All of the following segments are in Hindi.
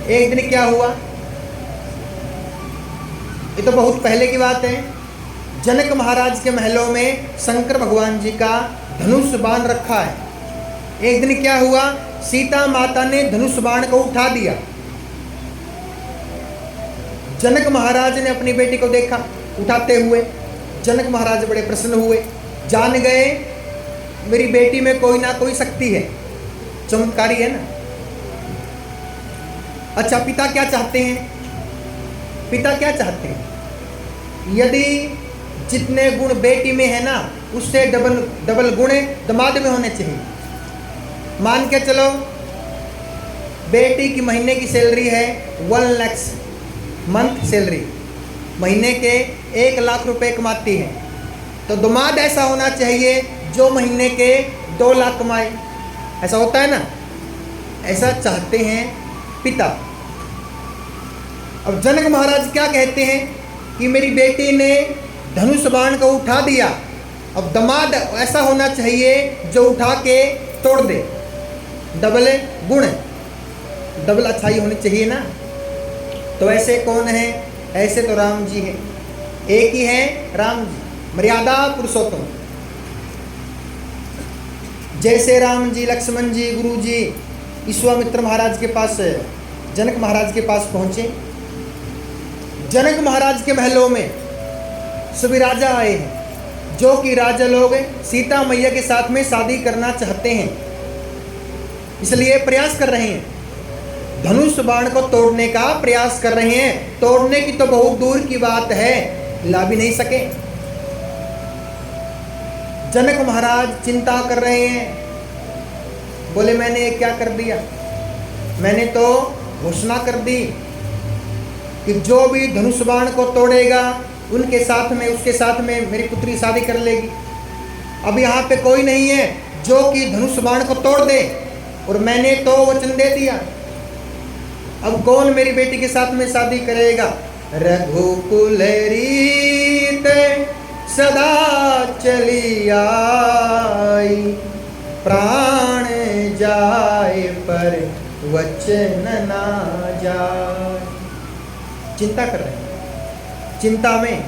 एक दिन क्या हुआ, ये तो बहुत पहले की बात है। जनक महाराज के महलों में शंकर भगवान जी का धनुष बाण रखा है। एक दिन क्या हुआ, सीता माता ने धनुष बाण को उठा दिया। जनक महाराज ने अपनी बेटी को देखा उठाते हुए। जनक महाराज बड़े प्रसन्न हुए, जान गए मेरी बेटी में कोई ना कोई शक्ति है, चमत्कारी है ना। अच्छा, पिता क्या चाहते हैं? पिता क्या चाहते हैं? यदि जितने गुण बेटी में है ना, उससे डबल गुण दामाद में होने चाहिए। मान के चलो बेटी की महीने की सैलरी है 1 लाख मंथ सैलरी, महीने के 1 लाख रुपए कमाती है, तो दामाद ऐसा होना चाहिए जो महीने के 2 लाख कमाए। ऐसा होता है ना, ऐसा चाहते हैं पिता। अब जनक महाराज क्या कहते हैं कि मेरी बेटी ने धनुष बाण को उठा दिया, अब दामाद ऐसा होना चाहिए जो उठा के तोड़ दे। डबल गुण, डबल अच्छाई होनी चाहिए ना। तो ऐसे कौन है? ऐसे तो राम जी हैं, एक ही है राम जी, मर्यादा पुरुषोत्तम। जैसे राम जी, लक्ष्मण जी, गुरु जी विश्वामित्र महाराज के पास, जनक महाराज के पास पहुंचे। जनक महाराज के महलों में सभी राजा आए हैं, जो कि राजा लोग सीता मैया के साथ में शादी करना चाहते हैं, इसलिए प्रयास कर रहे हैं, धनुष बाण को तोड़ने का प्रयास कर रहे हैं। तोड़ने की तो बहुत दूर की बात है, ला भी नहीं सके। जनक महाराज चिंता कर रहे हैं, बोले मैंने क्या कर दिया? मैंने तो घोषणा कर दी कि जो भी धनुष बाण को तोड़ेगा उनके साथ में, उसके साथ में मेरी पुत्री शादी कर लेगी। अब यहाँ पे कोई नहीं है जो कि धनुष बाण को तोड़ दे, और मैंने तो वचन दे दिया। अब कौन मेरी बेटी के साथ में शादी करेगा? रघुकुल रीत सदा चली आई, प्राण जाए पर वचन ना जाए। चिंता कर रहे हैं, चिंता में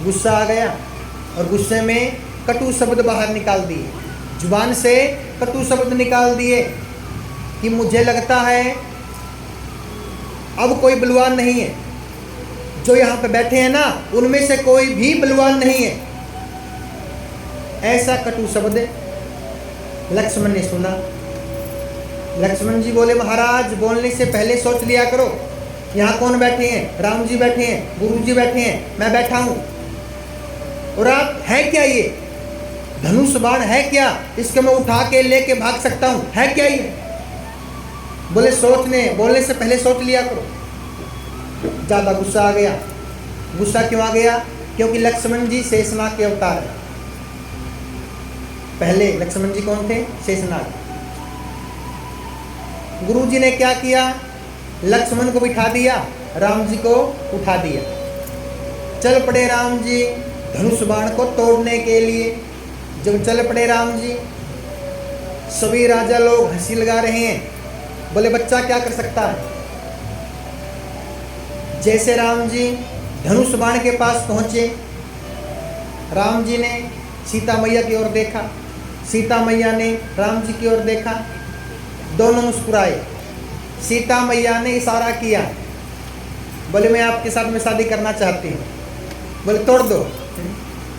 गुस्सा आ गया और गुस्से में कटु शब्द बाहर निकाल दिए, जुबान से कटु शब्द निकाल दिए कि मुझे लगता है अब कोई बलवान नहीं है, जो यहाँ पे बैठे हैं ना उनमें से कोई भी बलवान नहीं है। ऐसा कटु शब्द लक्ष्मण ने सुना। लक्ष्मण जी बोले महाराज बोलने से पहले सोच लिया करो, यहाँ कौन बैठे हैं? राम जी बैठे हैं, गुरु जी बैठे हैं, मैं बैठा हूँ, और आप है क्या? ये धनुष बाण है क्या? इसको मैं उठा के लेके भाग सकता हूँ, है क्या ये? बोले बोलने से पहले सोच लिया करो। ज़्यादा गुस्सा आ गया। गुस्सा क्यों आ गया? क्योंकि लक्ष्मण जी शेषनाग के अवतार है। पहले लक्ष्मण जी कौन थे? शेषनाग। गुरु जी ने क्या किया? लक्ष्मण को बिठा दिया, राम जी को उठा दिया। चल पड़े राम जी धनुष बाण को तोड़ने के लिए। जब चल पड़े राम जी, सभी राजा लोग हंसी लगा रहे हैं, बोले बच्चा क्या कर सकता है। जैसे राम जी धनुष बाण के पास पहुंचे, राम जी ने सीता मैया की ओर देखा, सीता मैया ने राम जी की ओर देखा, दोनों मुस्कुराए। सीता मैया ने इशारा किया, बोले मैं आपके साथ में शादी करना चाहती हूँ। बोले तोड़ दो।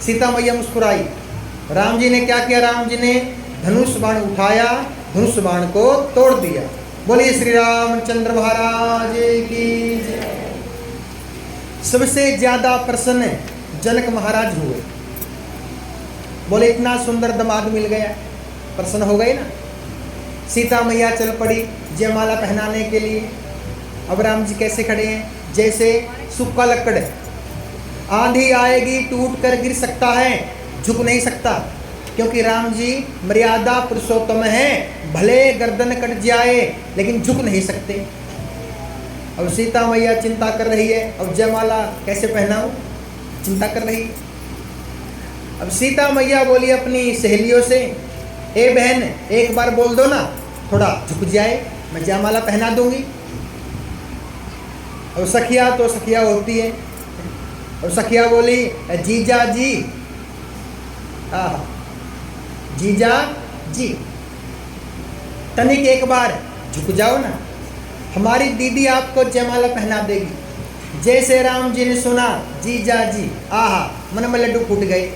सीता मैया मुस्कुराई। राम जी ने क्या किया? राम जी ने धनुष बाण उठाया, धनुष बाण को तोड़ दिया। बोलिए श्री रामचंद्र महाराज की जय। सबसे ज्यादा प्रसन्न जनक महाराज हुए, बोले इतना सुंदर दामाद मिल गया, प्रसन्न हो गए ना। सीता मैया चल पड़ी जयमाला पहनाने के लिए। अब राम जी कैसे खड़े हैं? जैसे सूखा लकड़, आंधी आएगी टूट कर गिर सकता है, झुक नहीं सकता, क्योंकि राम जी मर्यादा पुरुषोत्तम हैं। भले गर्दन कट जाए लेकिन झुक नहीं सकते। अब सीता मैया चिंता कर रही है, अब जयमाला कैसे पहनाऊं, चिंता कर रही। अब सीता मैया बोली अपनी सहेलियों से, ए बहन एक बार बोल दो ना, थोड़ा झुक जाए, मैं जयमाला पहना दूंगी। और सखिया तो सखिया होती है, और सखिया बोली जीजा जी, जीजा जी, तनिक एक बार झुक जाओ ना, हमारी दीदी आपको जयमाला पहना देगी। जैसे राम जी ने सुना जीजा जी, आहा, मन में लड्डू फूट गए।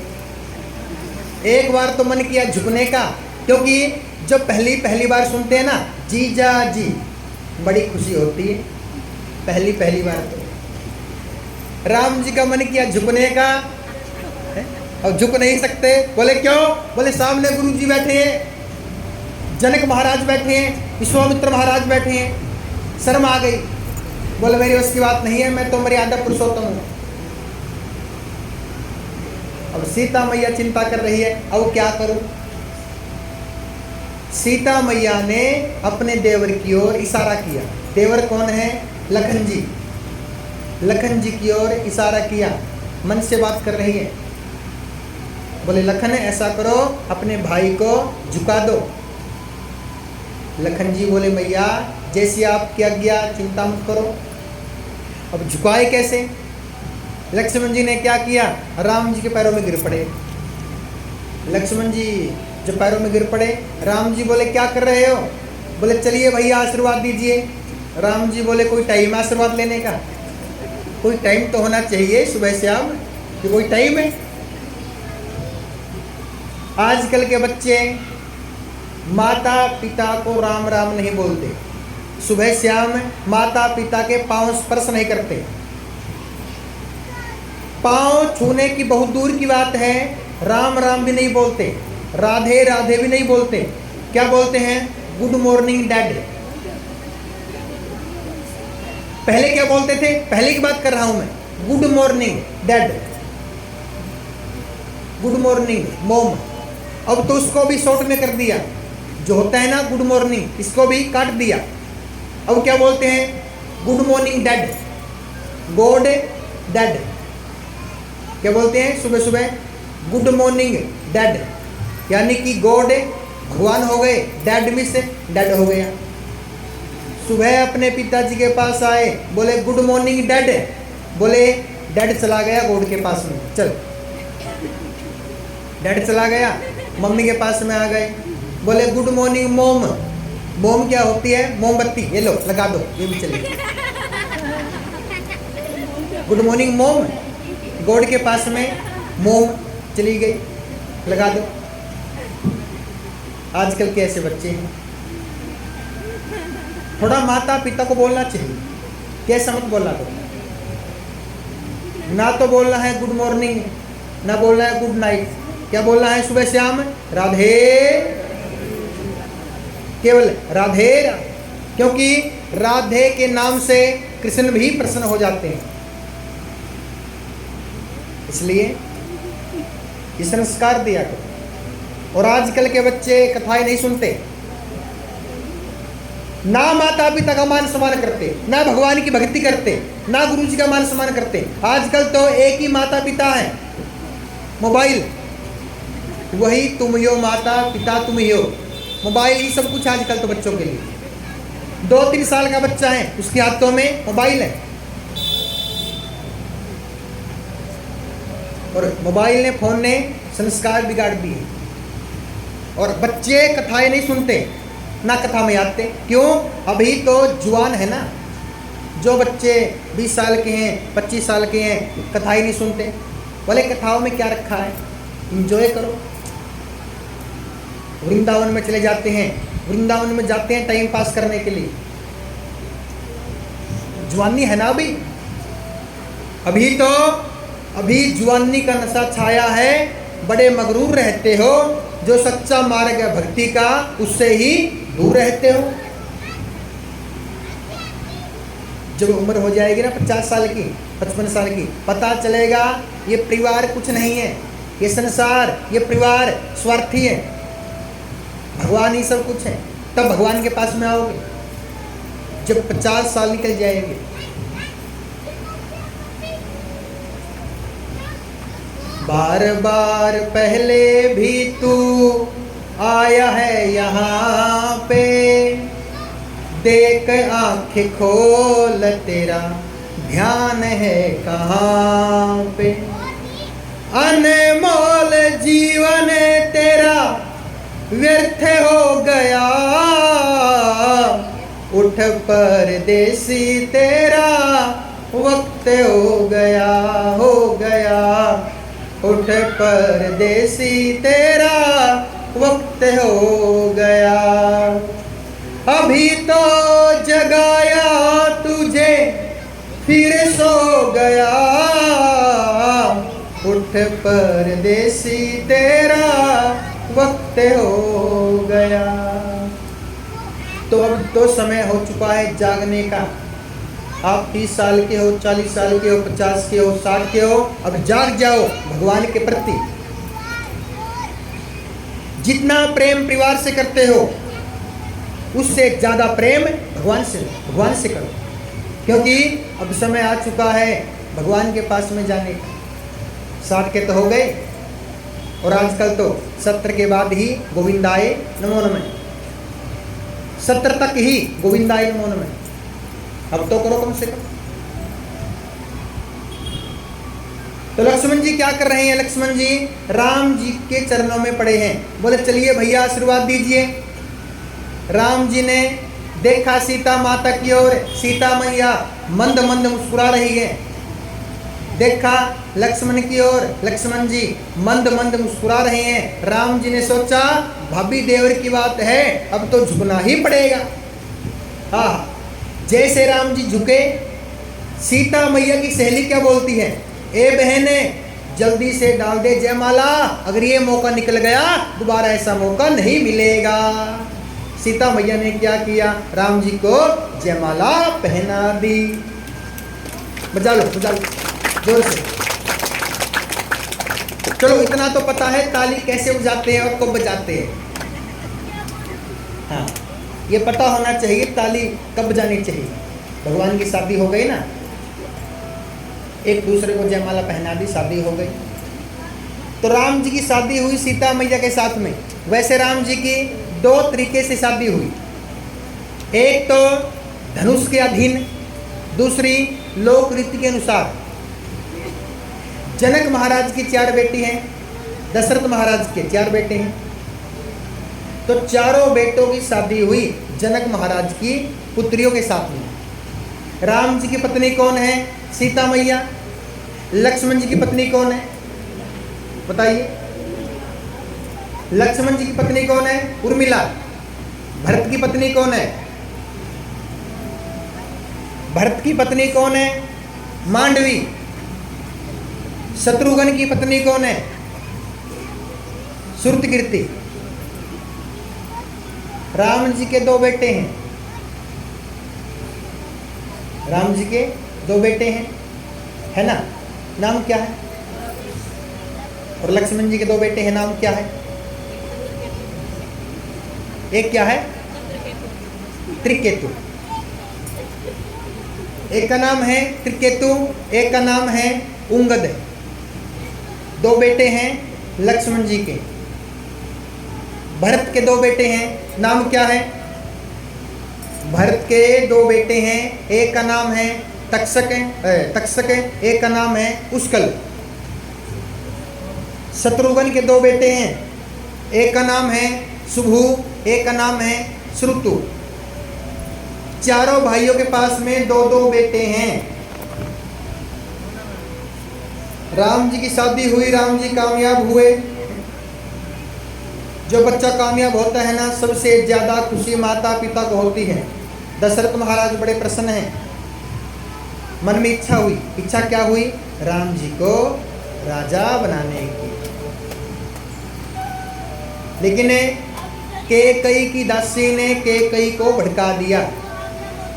एक बार तो मन किया झुकने का, क्योंकि जब पहली बार सुनते हैं ना जीजा जी, बड़ी खुशी होती है पहली बार। तो राम जी का मन किया झुकने का, और झुक नहीं सकते। बोले क्यों? बोले सामने गुरु जी बैठे हैं, जनक महाराज बैठे हैं, विश्वामित्र महाराज बैठे हैं। शर्म आ गई। बोले मेरी उसकी बात नहीं है, मैं तो मर्यादा पुरुषोत्तम हूँ। अब सीता मैया चिंता कर रही है, अब क्या करूं? सीता मैया ने अपने देवर की ओर इशारा किया। देवर कौन है? लखन जी। लखन जी की ओर इशारा किया, मन से बात कर रही है। बोले लखन ऐसा करो, अपने भाई को झुका दो। लखन जी बोले मैया जैसी आपकी आज्ञा, चिंता मत करो। अब झुकाए कैसे? लक्ष्मण जी ने क्या किया? राम जी के पैरों में गिर पड़े। लक्ष्मण जी जब पैरों में गिर पड़े, राम जी बोले क्या कर रहे हो? बोले चलिए भैया आशीर्वाद दीजिए। राम जी बोले कोई टाइम है आशीर्वाद लेने का? कोई टाइम तो होना चाहिए सुबह शाम, कि कोई टाइम है? आजकल के बच्चे माता पिता को राम राम नहीं बोलते, सुबह शाम माता पिता के पांव स्पर्श नहीं करते। पांव छूने की बहुत दूर की बात है, राम राम भी नहीं बोलते, राधे राधे भी नहीं बोलते। क्या बोलते हैं? Good morning dad. पहले क्या बोलते थे? पहले की बात कर रहा हूं मैं। Good morning dad, good morning mom. अब तो उसको भी शॉर्ट में कर दिया, जो होता है ना गुड मॉर्निंग, इसको भी काट दिया। अब क्या बोलते हैं? Good morning dad, God dad. क्या बोलते हैं सुबह सुबह? गुड मॉर्निंग डैड, यानी कि गॉड भगवान हो गए, डैड मिस डैड हो गया। सुबह अपने पिताजी के पास आए, बोले गुड मॉर्निंग डैड। बोले डैड चला गया गॉड के पास में, चल। डैड चला गया, मम्मी के पास में आ गए। बोले गुड मॉर्निंग मोम। मोम क्या होती है? मोमबत्ती। ये लो लगा दो, ये भी चलेगी। गुड मॉर्निंग मोम, गॉड के पास में मोम चली गई, लगा दो। आजकल के ऐसे बच्चे हैं। थोड़ा माता पिता को बोलना चाहिए, कैसा मत बोला दो। ना तो बोलना है गुड मॉर्निंग, ना बोलना है गुड नाइट। क्या बोलना है सुबह शाम? राधे, केवल राधे। क्योंकि राधे के नाम से कृष्ण भी प्रसन्न हो जाते हैं, इसलिए ये संस्कार दिया करो। और आजकल के बच्चे कथाएं नहीं सुनते, ना माता पिता का मान सम्मान करते, ना भगवान की भक्ति करते, ना गुरु जी का मान सम्मान करते। आजकल तो एक ही माता पिता है, मोबाइल। वही तुम हो माता पिता, तुम ही हो मोबाइल। ही सब कुछ आजकल तो बच्चों के लिए। 2-3 साल का बच्चा है, उसके हाथों में मोबाइल है, और मोबाइल ने, फोन ने संस्कार बिगाड़ दिए। और बच्चे कथाएं नहीं सुनते, ना कथा में आते। क्यों? अभी तो जुआन है ना। जो बच्चे 20 साल के हैं, 25 साल के हैं, कथाएं नहीं सुनते। बोले कथाओं में क्या रखा है? इंजॉय करो। वृंदावन में चले जाते हैं, वृंदावन में जाते हैं टाइम पास करने के लिए। जुआनी है ना अभी जुआनी का नशा छाया है। बड़े मगरूर रहते हो, जो सच्चा मार्ग है भक्ति का, उससे ही दूर रहते हो। जब उम्र हो जाएगी ना 50 साल की, 55 साल की, पता चलेगा ये परिवार कुछ नहीं है, ये संसार, ये परिवार स्वार्थी है, भगवान ही सब कुछ है। तब भगवान के पास में आओगे जब 50 साल निकल जाएंगे। बार बार पहले भी तू आया है यहाँ पे, देख आँखें खोल तेरा ध्यान है कहाँ पे। अनमोल जीवन तेरा व्यर्थ हो गया, उठ परदेसी तेरा वक्त हो गया, हो गया। उठ परदेसी तेरा वक्त हो गया। अभी तो जगाया तुझे फिर सो गया, उठ परदेसी तेरा वक्त हो गया। तो अब तो समय हो चुका है जागने का। आप 30 साल के हो, 40 साल के हो, 50 के हो, 60 के हो, अब जाग जाओ भगवान के प्रति। जितना प्रेम परिवार से करते हो उससे ज्यादा प्रेम भगवान से करो, क्योंकि अब समय आ चुका है भगवान के पास में जाने का। 60 के तो हो गए, और आजकल तो 70 के बाद ही गोविंदाय नमो नमः, 70 तक ही गोविंदाय नमो नमः। अब तो करो कम से कम। तो लक्ष्मण जी क्या कर रहे हैं? लक्ष्मण जी राम जी के चरणों में पड़े हैं। बोले चलिए भैया आशीर्वाद दीजिए। राम जी ने देखा सीता माता की ओर, सीता मैया मंद मंद मुस्कुरा रही है। देखा लक्ष्मण की ओर, लक्ष्मण जी मंद मंद मुस्कुरा रहे हैं। राम जी ने सोचा भाभी देवर की बात है, अब तो झुकना ही पड़ेगा। हाँ, जैसे राम जी झुके, सीता मैया की सहेली क्या बोलती है? ए बहने जल्दी से डाल दे जयमाला, अगर ये मौका निकल गया दोबारा ऐसा मौका नहीं मिलेगा। सीता मैया ने क्या किया? राम जी को जयमाला पहना दी। बजा लो जोर से। चलो इतना तो पता है ताली कैसे बजाते हैं और कब बजाते हैं। हाँ, ये पता होना चाहिए ताली कब बजानी चाहिए। भगवान की शादी हो गई ना, एक दूसरे को जयमाला पहना दी, शादी हो गई। तो राम जी की शादी हुई सीता मैया के साथ में। वैसे राम जी की 2 तरीके से शादी हुई। एक तो धनुष के अधीन, दूसरी लोक रीति के अनुसार। जनक महाराज की 4 बेटी हैं, दशरथ महाराज के 4 बेटे हैं। तो चारों बेटों की शादी हुई जनक महाराज की पुत्रियों के साथ में। राम जी की पत्नी कौन है? सीता मैया। लक्ष्मण जी की पत्नी कौन है? बताइए। लक्ष्मण जी की पत्नी कौन है? उर्मिला। भरत की पत्नी कौन है? भरत की पत्नी कौन है? मांडवी। शत्रुघ्न की पत्नी कौन है? श्रुतकीर्ति। राम जी के 2 बेटे हैं। राम जी के 2 बेटे हैं, है ना? नाम क्या है? और लक्ष्मण जी के 2 बेटे हैं, नाम क्या है? एक क्या है? त्रिकेतु। एक का नाम है त्रिकेतु, एक का नाम है उंगद। 2 बेटे हैं लक्ष्मण जी के। भरत के 2 बेटे हैं, नाम क्या है? भरत के 2 बेटे हैं, एक का नाम है तक्षक, एक का नाम है उस्कल। शत्रुघ्न के 2 बेटे हैं, एक का नाम है शुभु, एक का नाम है श्रुतु। चारों भाइयों के पास में 2-2 बेटे हैं। राम जी की शादी हुई, राम जी कामयाब हुए। जो बच्चा कामयाब होता है ना, सबसे ज्यादा खुशी माता पिता को होती है। दशरथ महाराज बड़े प्रसन्न हैं। मन में इच्छा हुई। इच्छा क्या हुई? राम जी को राजा बनाने की। लेकिन कैकेयी की दासी ने कैकेयी को भड़का दिया।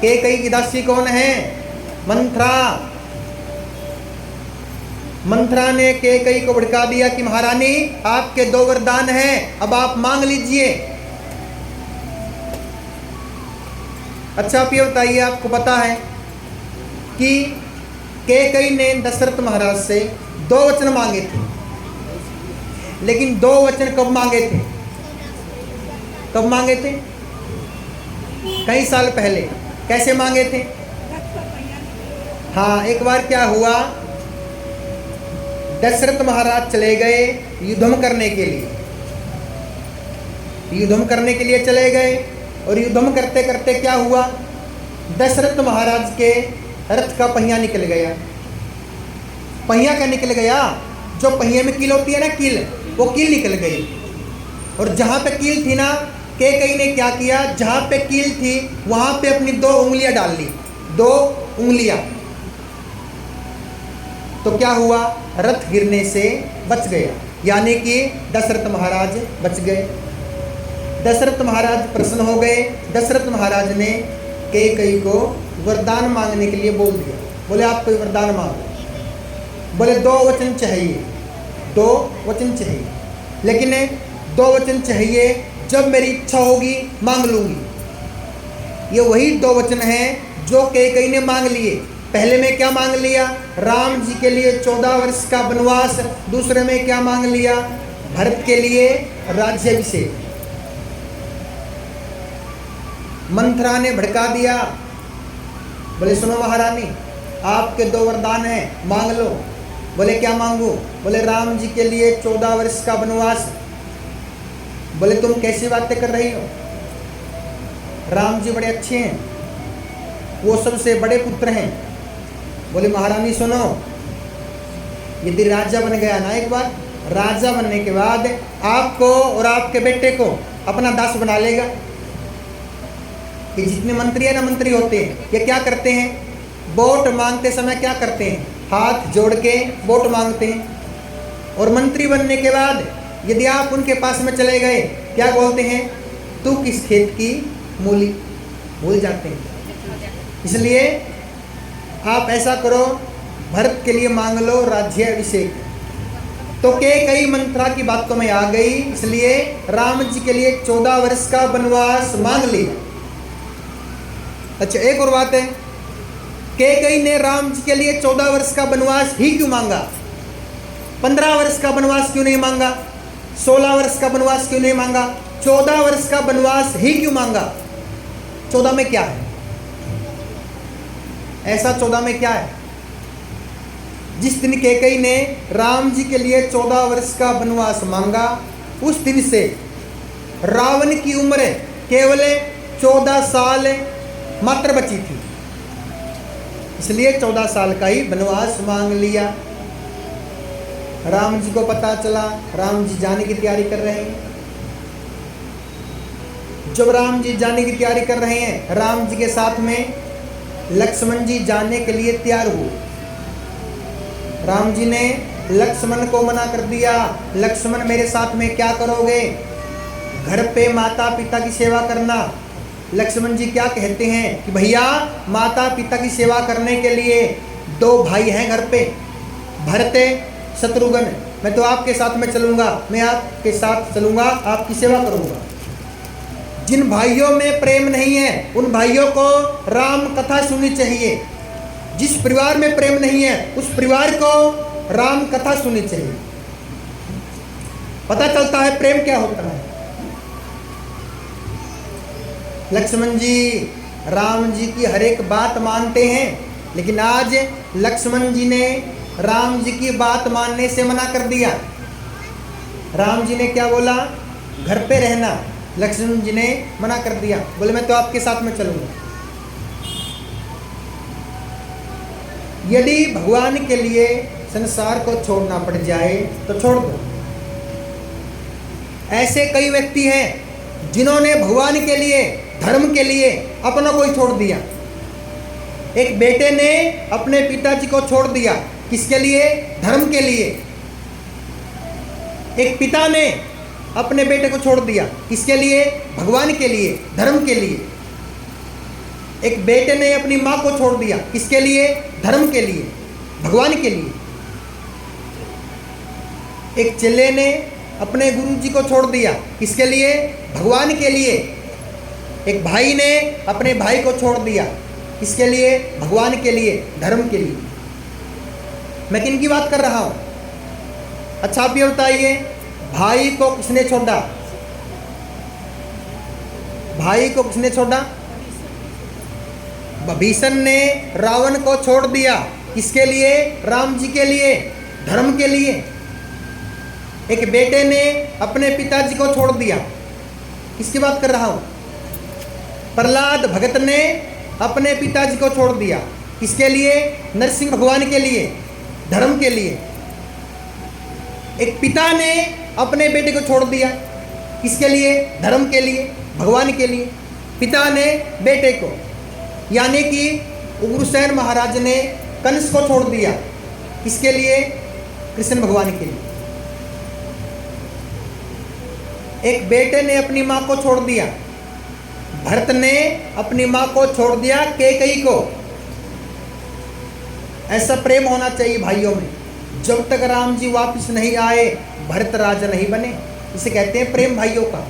कैकेयी की दासी कौन है? मंथरा। मंथरा ने कैकेयी को भड़का दिया कि महारानी आपके 2 वरदान हैं, अब आप मांग लीजिए। अच्छा आप ये बताइए, आपको पता है कि कैकेयी ने दशरथ महाराज से 2 वचन मांगे थे, लेकिन 2 वचन कब मांगे थे? कब मांगे थे? कई साल पहले। कैसे मांगे थे? हाँ, एक बार क्या हुआ, दशरथ महाराज चले गए युद्धम करने के लिए, युद्धम करने के लिए चले गए। और युद्धम करते करते क्या हुआ, दशरथ महाराज के रथ का पहिया निकल गया। पहिया क्या निकल गया, जो पहिए में कील होती है ना, कील, वो कील निकल गई। और जहाँ पे कील थी ना, कैकेयी ने क्या किया, जहाँ पे कील थी वहाँ पे अपनी 2 उंगलियां डाल ली, 2 उंगलियां। तो क्या हुआ, रथ गिरने से बच गया, यानी कि दशरथ महाराज बच गए। दशरथ महाराज प्रसन्न हो गए। दशरथ महाराज ने कैकेयी को वरदान मांगने के लिए बोल दिया। बोले आप कोई वरदान मांगो। बोले 2 वचन चाहिए, 2 वचन चाहिए, लेकिन 2 वचन चाहिए, जब मेरी इच्छा होगी मांग लूंगी। ये वही 2 वचन हैं जो कैकेयी ने मांग लिए। पहले में क्या मांग लिया, राम जी के लिए 14 वर्ष का वनवास। दूसरे में क्या मांग लिया, भरत के लिए राज्याभिषेक। मंथरा ने भड़का दिया। बोले सुनो महारानी, आपके 2 वरदान हैं, मांग लो। बोले क्या मांगू। बोले राम जी के लिए 14 वर्ष का वनवास। बोले तुम कैसी बातें कर रही हो, राम जी बड़े अच्छे हैं, वो सबसे बड़े पुत्र हैं। बोले महारानी सुनो, यदि राजा बन गया ना, एक बार राजा बनने के बाद आपको और आपके बेटे को अपना दास बना लेगा। कि जितने मंत्री है ना, मंत्री होते हैं, ये क्या करते हैं, वोट मांगते समय क्या करते हैं, हाथ जोड़ के वोट मांगते हैं। और मंत्री बनने के बाद यदि आप उनके पास में चले गए, क्या बोलते हैं, तू किस खेत की मूली, भूल जाते हैं। इसलिए आप ऐसा करो, भरत के लिए मांग लो राज्याभिषेक। तो कैकेयी मंत्रा की बातों में आ गई, इसलिए राम जी के लिए 14 वर्ष का वनवास मांग लिया। अच्छा, एक और बात है, कैकेयी ने राम जी के लिए 14 वर्ष का वनवास ही क्यों मांगा, 15 वर्ष का वनवास क्यों नहीं मांगा, 16 वर्ष का वनवास क्यों नहीं मांगा, 14 वर्ष का वनवास ही क्यों मांगा। 14 में क्या है ऐसा, 14 में क्या है। जिस दिन कैकेयी ने राम जी के लिए 14 वर्ष का वनवास मांगा, उस दिन से रावण की उम्र केवल 14 साल मात्र बची थी, इसलिए 14 साल का ही वनवास मांग लिया। राम जी को पता चला, राम जी जाने की तैयारी कर रहे हैं। जब राम जी जाने की तैयारी कर रहे हैं, राम जी के साथ में लक्ष्मण जी जाने के लिए तैयार हुए। राम जी ने लक्ष्मण को मना कर दिया, लक्ष्मण मेरे साथ में क्या करोगे, घर पे माता पिता की सेवा करना। लक्ष्मण जी क्या कहते हैं कि भैया माता पिता की सेवा करने के लिए 2 भाई हैं घर पे, भरत शत्रुघ्न, मैं तो आपके साथ में चलूंगा, मैं आपके साथ चलूंगा, आपकी सेवा करूंगा। जिन भाइयों में प्रेम नहीं है उन भाइयों को राम कथा सुननी चाहिए। जिस परिवार में प्रेम नहीं है उस परिवार को राम कथा सुननी चाहिए। पता चलता है प्रेम क्या होता है। लक्ष्मण जी राम जी की हर एक बात मानते हैं, लेकिन आज लक्ष्मण जी ने राम जी की बात मानने से मना कर दिया। राम जी ने क्या बोला, घर पे रहना, लक्ष्मण जी ने मना कर दिया, बोले मैं तो आपके साथ में चलूंगा। यदि भगवान के लिए संसार को छोड़ना पड़ जाए तो छोड़ दो। ऐसे कई व्यक्ति हैं जिन्होंने भगवान के लिए, धर्म के लिए अपना कोई छोड़ दिया। एक बेटे ने अपने पिताजी को छोड़ दिया, किसके लिए, धर्म के लिए। एक पिता ने अपने बेटे को छोड़ दिया, किसके लिए, भगवान के लिए, धर्म के लिए। एक बेटे ने अपनी माँ को छोड़ दिया, किसके लिए, धर्म के लिए, भगवान के लिए। एक चेले ने अपने गुरु जी को छोड़ दिया, किसके लिए, भगवान के लिए। एक भाई ने अपने भाई को छोड़ दिया, किसके लिए, भगवान के लिए, धर्म के लिए। मैं किन की बात कर रहा हूं? अच्छा आप ये बताइए, भाई को किसने छोड़ा, भाई को किसने छोड़ा, विभीषण ने रावण को छोड़ दिया, किसके लिए? राम जी के लिए, धर्म के लिए। एक बेटे ने अपने पिताजी को छोड़ दिया, किसकी बात कर रहा हूं? प्रहलाद भगत ने अपने पिताजी को छोड़ दिया, किसके लिए? नरसिंह भगवान के लिए, धर्म के लिए। एक पिता ने अपने बेटे को छोड़ दिया, किसके लिए? धर्म के लिए, भगवान के लिए। पिता ने बेटे को, यानी कि उग्रसेन महाराज ने कंस को छोड़ दिया, किसके लिए? कृष्ण भगवान के लिए। एक बेटे ने अपनी माँ को छोड़ दिया, भरत ने अपनी माँ को छोड़ दिया कैकेयी को। ऐसा प्रेम होना चाहिए भाइयों में। जब तक राम जी वापस नहीं आए भरत राजा नहीं बने, इसे कहते हैं प्रेम भाइयों का।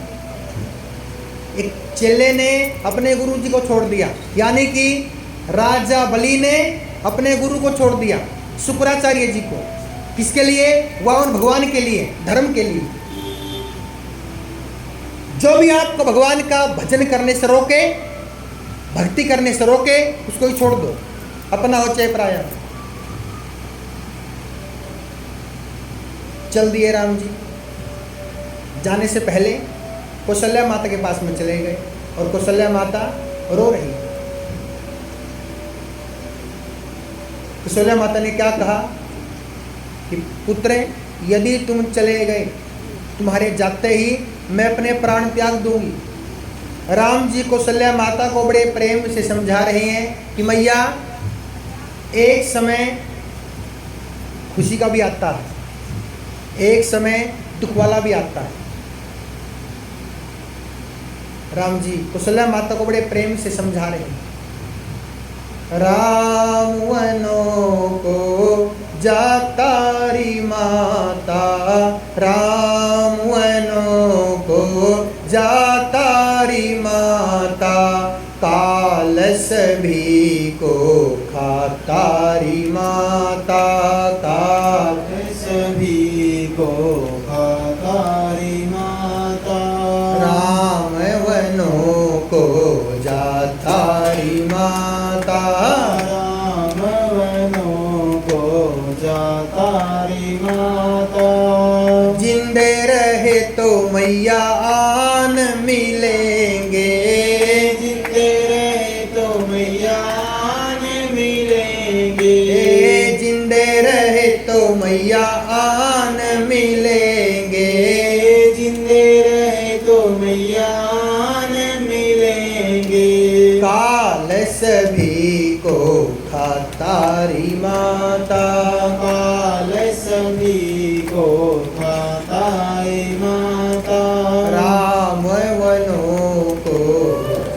एक चेले ने अपने गुरु जी को छोड़ दिया, यानी कि राजा बलि ने अपने गुरु को छोड़ दिया, शुक्राचार्य जी को, किसके लिए? वामन भगवान के लिए, धर्म के लिए। जो भी आपको भगवान का भजन करने से रोके, भक्ति करने से रोके, उसको ही छोड़ दो, अपना हो चाहे पराया। चल दिए राम जी। जाने से पहले कौशल्या माता के पास में चले गए और कौशल्या माता रो रही। कौशल्या माता ने क्या कहा कि पुत्र, यदि तुम चले गए, तुम्हारे जाते ही मैं अपने प्राण त्याग दूंगी। राम जी कौशल्या माता को बड़े प्रेम से समझा रहे हैं कि मैया, एक समय खुशी का भी आता है, एक समय दुख वाला भी आता है। राम जी कौशल्या माता को बड़े प्रेम से समझा रहे हैं। रावणों को जातारी माता, रावणों को जातारी माता, काल सभी को खातारी माता, काल सभी को खातारी माता, रावणों को जातारी माता, रावणों को जातारी माता। जिंदे रहे तो मैया आन मिलेंगे, जिंदे रहे तो मैया आन मिलेंगे, जिंदे रहे तो मैया आन मिलेंगे, जिंदे रहे तो मैया आन मिलेंगे। काल सभी को खातारी माता, काल सभी को खातारी माता, रावणों को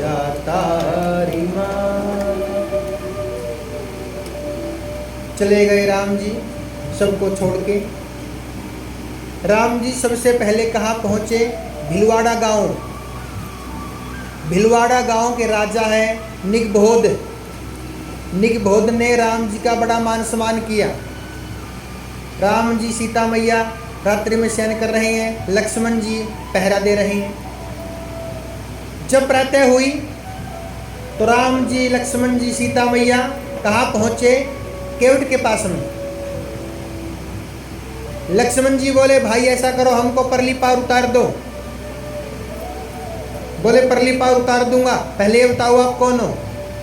जातारी माता। चले गए राम जी सबको छोड़ के। राम जी सबसे पहले कहाँ पहुँचे? भिलवाड़ा गांव। भिलवाड़ा गांव के राजा है निगबोध। निगबोध ने राम जी का बड़ा मान सम्मान किया। राम जी सीता मैया रात्रि में शयन कर रहे हैं, लक्ष्मण जी पहरा दे रहे हैं। जब प्रातः हुई तो राम जी, लक्ष्मण जी, सीता मैया कहाँ पहुँचे? केवट के पास में। लक्ष्मण जी बोले, भाई ऐसा करो, हमको परली पार उतार दो। बोले परली पार उतार दूंगा, पहले ये बताओ आप कौन हो,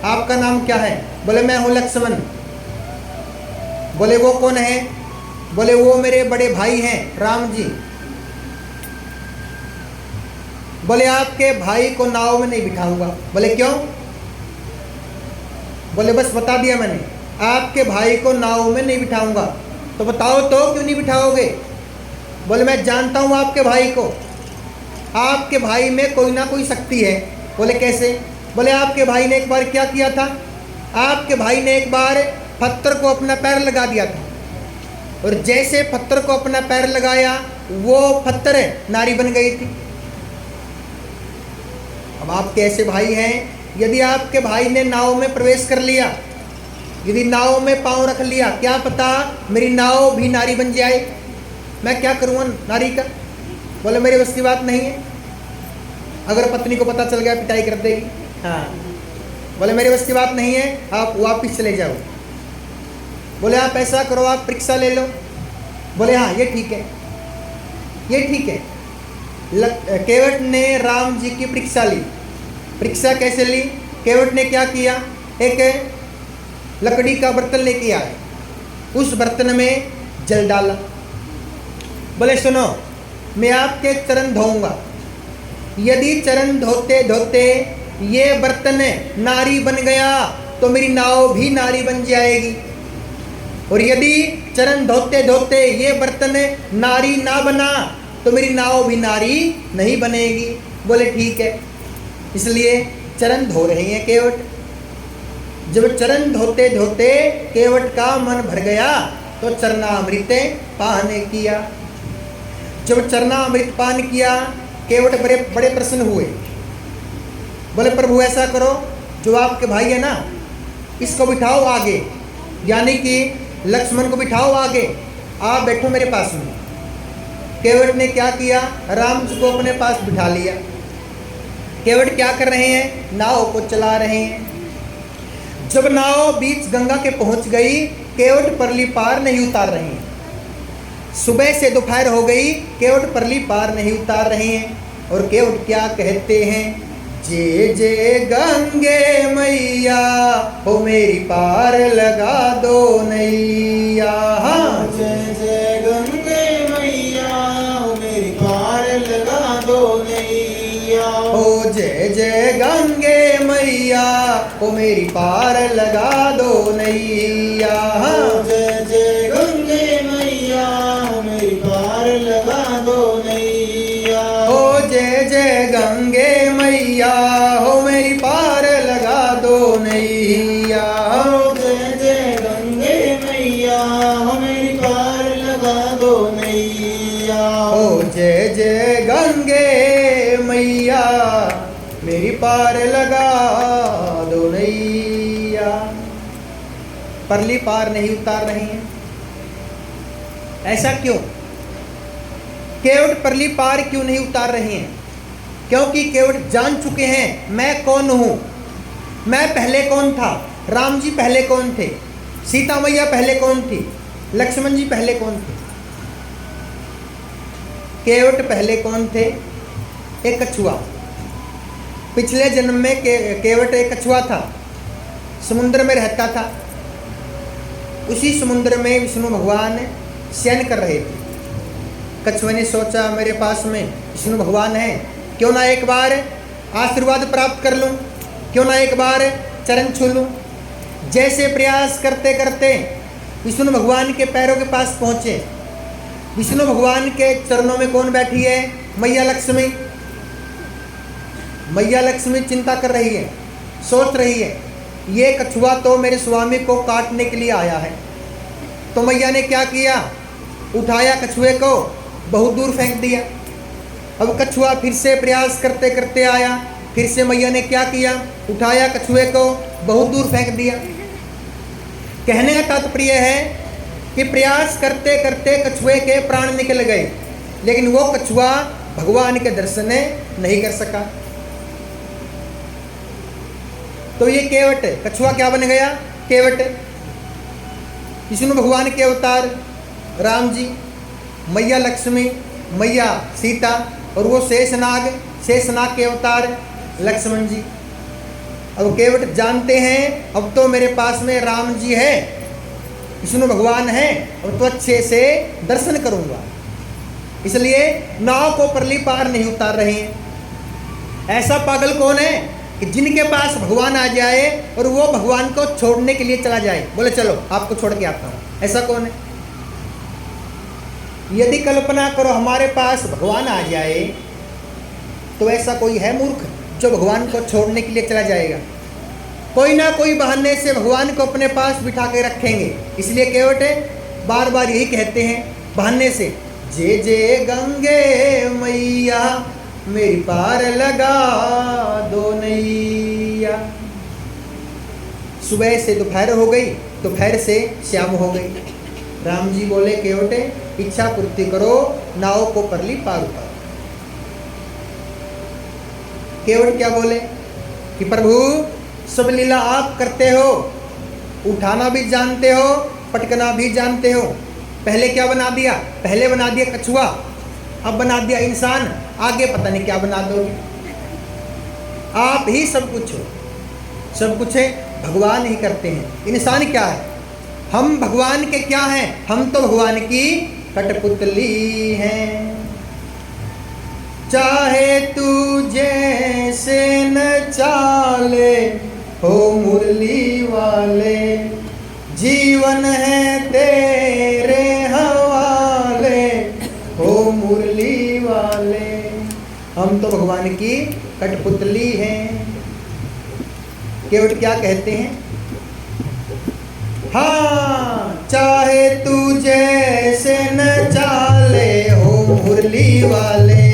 आपका नाम क्या है? बोले मैं हूँ लक्ष्मण। बोले वो कौन है? बोले वो मेरे बड़े भाई हैं राम जी। बोले आपके भाई को नाव में नहीं बिठाऊंगा। बोले क्यों? बोले बस बता दिया मैंने, आपके भाई को नाव में नहीं बिठाऊंगा। तो बताओ तो क्यों नहीं बिठाओगे? बोले मैं जानता हूँ आपके भाई को, आपके भाई में कोई ना कोई शक्ति है। बोले कैसे? बोले आपके भाई ने एक बार क्या किया था? आपके भाई ने एक बार पत्थर को अपना पैर लगा दिया था, और जैसे पत्थर को अपना पैर लगाया वो पत्थर नारी बन गई थी। अब आपके ऐसे भाई हैं, यदि आपके भाई ने नाव में प्रवेश कर लिया, यदि नाव में पांव रख लिया, क्या पता मेरी नाव भी नारी बन जाए, मैं क्या करूँगा नारी का? बोले मेरे बस की बात नहीं है, अगर पत्नी को पता चल गया पिटाई कर देगी। हाँ, बोले मेरे बस की बात नहीं है, आप वापिस चले जाओ। बोले आप ऐसा करो, आप परीक्षा ले लो। बोले हाँ ये ठीक है, ये ठीक है। केवट ने राम जी की परीक्षा ली। परीक्षा कैसे ली? केवट ने क्या किया, एक लकड़ी का बर्तन लेके आए, उस बर्तन में जल डाला। बोले सुनो, मैं आपके चरण धोऊंगा, यदि चरण धोते धोते ये बर्तन नारी बन गया तो मेरी नाव भी नारी बन जाएगी, और यदि चरण धोते धोते ये बर्तन नारी ना बना तो मेरी नाव भी नारी नहीं बनेगी। बोले ठीक है। इसलिए चरण धो रहे हैं केवट। जब चरण धोते धोते केवट का मन भर गया तो चरणामृत पान किया। जब चरणामृत पान किया, केवट बड़े बड़े प्रसन्न हुए। बोले प्रभु ऐसा करो, जो आपके भाई है ना, इसको बिठाओ आगे, यानी कि लक्ष्मण को बिठाओ आगे, आप बैठो मेरे पास में। केवट ने क्या किया, राम जी को अपने पास बिठा लिया। केवट क्या कर रहे हैं, नाव को चला रहे हैं। जब नाव बीच गंगा के पहुंच गई, केवट परली पार नहीं उतार रहे हैं। सुबह से दोपहर हो गई, केवट परली पार नहीं उतार रहे हैं। और केवट क्या कहते हैं, जे जे गंगे मैया हो मेरी पार लगा दो नैया। जय जय गंगे मैया हो मेरी पार लगा दो नैया। हो जय जय गंगे मैया हो मेरी पार लगा दो नैया। जय जय गंगे मैया हो मेरी पार लगा दो नैया। हो जय जय गंगे मैया हो मेरी पार लगा दो नैया। जय जय गंगे मैया हो मेरी पार लगा दो नैया। हो जय जय गंगे मैया मेरी पार लगा दो नैया। परली पार नहीं उतार रहे हैं, ऐसा क्यों? केवट परली पार क्यों नहीं उतार रहे हैं? क्योंकि केवट जान चुके हैं मैं कौन हूं। मैं पहले कौन था, राम जी पहले कौन थे, सीता मैया पहले कौन थी, लक्ष्मण जी पहले कौन थे। केवट पहले कौन थे, एक कछुआ। पिछले जन्म में केवट एक कछुआ था, समुद्र में रहता था। उसी समुद्र में विष्णु भगवान शयन कर रहे थे। कछुए ने सोचा मेरे पास में विष्णु भगवान है, क्यों ना एक बार आशीर्वाद प्राप्त कर लूं, क्यों ना एक बार चरण छू लूं। जैसे प्रयास करते करते विष्णु भगवान के पैरों के पास पहुँचे। विष्णु भगवान के चरणों में कौन बैठी है, मैया लक्ष्मी। मैया लक्ष्मी चिंता कर रही है, सोच रही है ये कछुआ तो मेरे स्वामी को काटने के लिए आया है। तो मैया ने क्या किया, उठाया कछुए को, बहुत दूर फेंक दिया। अब कछुआ फिर से प्रयास करते करते आया, फिर से मैया ने क्या किया, उठाया कछुए को, बहुत दूर फेंक दिया। कहने का तात्पर्य है कि प्रयास करते करते कछुए के प्राण निकल गए, लेकिन वो कछुआ भगवान के दर्शन नहीं कर सका। तो ये केवट, कछुआ क्या बन गया, केवट। विष्णु भगवान के अवतार राम जी, मैया लक्ष्मी, मैया सीता, और वो शेषनाग, शेषनाग के अवतार लक्ष्मण जी। अब केवट जानते हैं अब तो मेरे पास में राम जी है, विष्णु भगवान है, और तो अच्छे से दर्शन करूंगा, इसलिए नाव को परली पार नहीं उतार रहे हैं। ऐसा पागल कौन है कि जिनके पास भगवान आ जाए और वो भगवान को छोड़ने के लिए चला जाए, बोले चलो आपको छोड़ के आता हूँ, ऐसा कौन है? यदि कल्पना करो हमारे पास भगवान आ जाए तो ऐसा कोई है मूर्ख जो भगवान को छोड़ने के लिए चला जाएगा? कोई ना कोई बहाने से भगवान को अपने पास बिठा के रखेंगे। इसलिए केवट बार बार यही कहते हैं बहाने से, जे जे गंगे मैया मेरी पार लगा दो नैया। सुबह से दोपहर हो गई, दोपहर से शाम हो गई। राम जी बोले केवटे इच्छा पूर्ति करो, नाव को परली पार उतारो। केवट क्या बोले कि प्रभु सब लीला आप करते हो, उठाना भी जानते हो, पटकना भी जानते हो। पहले क्या बना दिया? पहले बना दिया कछुआ, अब बना दिया इंसान, आगे पता नहीं क्या बना दोगे। आप ही सब कुछ हो, सब कुछ है भगवान ही करते हैं। इंसान क्या है? हम भगवान के क्या हैं? हम तो भगवान की कठपुतली हैं। चाहे तू जैसे न चाले हो मुरली वाले, जीवन है तेरे हवाले हो मुरली वाले। हम तो भगवान की कठपुतली हैं। केवट क्या कहते हैं? हाँ, चाहे तू जैसे न चाले हो मुरली वाले,